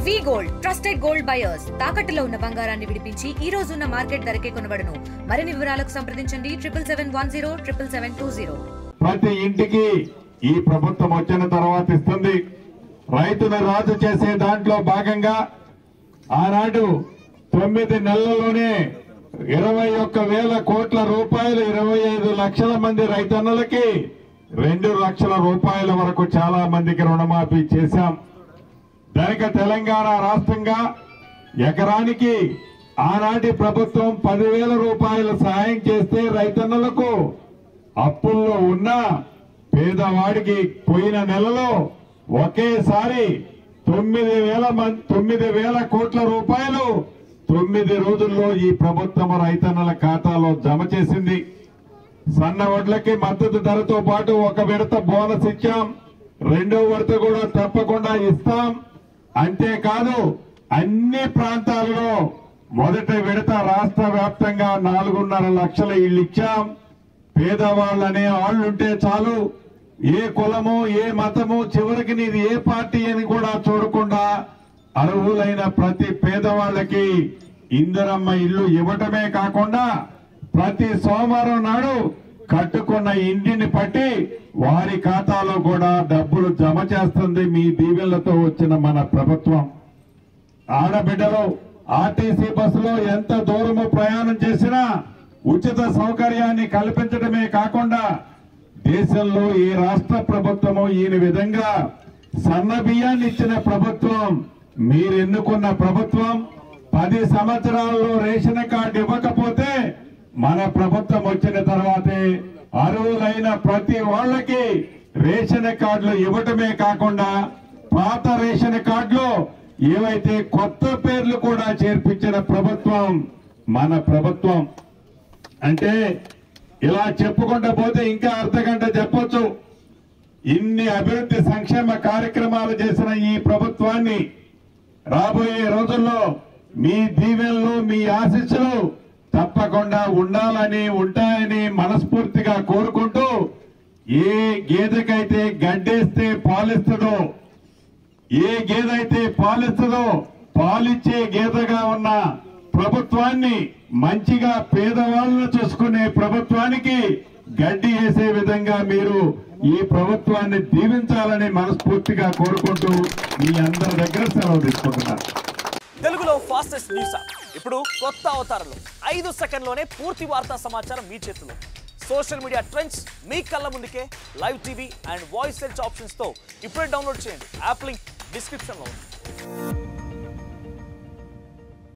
వి gold trusted gold buyers తాకట్టులో ఉన్న బంగారాన్ని విడిపించి ఈ రోజు ఉన్న మార్కెట్ ధరకే కొనబడును. మరిన్ని వివరాలకు సంప్రదించండి 7710 ప్రతి ఇంటికి ఈ ప్రభుత్వం వచ్చిన తర్వాత ఇస్తుంది. రైతును రాజు చేసే దాంట్లో భాగంగా ఆనాడు 9 నెలల్లోనే 21,000 కోట్ల రూపాయలు 25 లక్షల మంది రైతన్నలకి 2 లక్షల రూపాయల వరకు చాలా మందికి రుణమాఫీ చేశాం. దానికి తెలంగాణ రాష్ట్రంగా ఎకరానికి ఆనాటి ప్రభుత్వం 10,000 రూపాయలు సహాయం చేస్తే రైతన్నలకు అప్పుల్లో ఉన్న పేదవాడికి పోయిన నెలలో ఒకేసారి 9,000 కోట్ల రూపాయలు 9 రోజుల్లో ఈ ప్రభుత్వం రైతన్నల ఖాతాలో జమ చేసింది. సన్న వడ్లకి మద్దతు ధరతో పాటు ఒక విడత బోనస్ ఇచ్చాం, 2వ విడత కూడా తప్పకుండా ఇస్తాం. అంతేకాదు అన్ని ప్రాంతాల్లో మొదటి విడత రాష్ట్ర వ్యాప్తంగా 4.5 లక్షల ఇళ్లు ఇచ్చాం. పేదవాళ్ళనే వాళ్ళుంటే చాలు, ఏ కులము ఏ మతము చివరికి నీది ఏ పార్టీ అని కూడా చూడకుండా అర్హులైన ప్రతి పేదవాళ్ళకి ఇందిరమ్మ ఇల్లు ఇవ్వటమే కాకుండా ప్రతి సోమవారం నాడు కట్టుకున్న ఇంటిని పట్టి వారి ఖాతాలో కూడా డబ్బులు జమ చేస్తుంది మీ దీవెనలతో వచ్చిన మన ప్రభుత్వం. ఆడబిడ్డలు ఆర్టీసీ బస్సులో ఎంత దూరము ప్రయాణం చేసినా ఉచిత సౌకర్యాన్ని కల్పించడమే కాకుండా దేశంలో ఏ రాష్ట్ర ప్రభుత్వమో ఈయన విధంగా సన్న బియ్యాన్ని ఇచ్చిన ప్రభుత్వం మీరు ఎన్నుకున్న ప్రభుత్వం. 10 సంవత్సరాల్లో రేషన్ కార్డు ఇవ్వకపోతే మన ప్రభుత్వం వచ్చిన తర్వాతే అర్హులైన ప్రతి వాళ్ళకి రేషన్ కార్డులు ఇవ్వటమే కాకుండా పాత రేషన్ కార్డులో ఏవైతే కొత్త పేర్లు కూడా చేర్పించిన ప్రభుత్వం మన ప్రభుత్వం. అంటే ఇలా చెప్పుకుంటూ పోతే ఇంకా అర్ధగంట చెప్పొచ్చు. ఇన్ని అభివృద్ధి సంక్షేమ కార్యక్రమాలు చేసిన ఈ ప్రభుత్వాన్ని రాబోయే రోజుల్లో మీ దీవెనలు మీ ఆశీస్సులు తప్పకుండా ఉండాలని ఉంటాయని మనస్ఫూర్తిగా కోరుకుంటూ, ఏ గేదెకైతే గడ్డేస్తే పాలిస్తుందో, ఏ గేదైతే పాలిస్తుందో పాలిచ్చే గేదెగా ఉన్న ప్రభుత్వాన్ని, మంచిగా పేదవాళ్ళను చూసుకునే ప్రభుత్వానికి గడ్డి వేసే విధంగా మీరు ఈ ప్రభుత్వాన్ని దీవించాలని మనస్ఫూర్తిగా కోరుకుంటూ మీ అందరి దగ్గర సెలవు తీసుకుంటున్నారు. తెలుగులో ఫాస్టెస్ట్ న్యూస్ ఇప్పుడు కొత్త అవతారంలో 5 సెకండ్లోనే పూర్తి వార్తా సమాచారం మీ చేతిలో. సోషల్ మీడియా ట్రెండ్స్ మీ కళ్ళ ముందుకే live TV and voice search options తో ఇప్పుడే డౌన్లోడ్ చేయండి. యాప్ లింక్ డిస్క్రిప్షన్ లో ఉంది.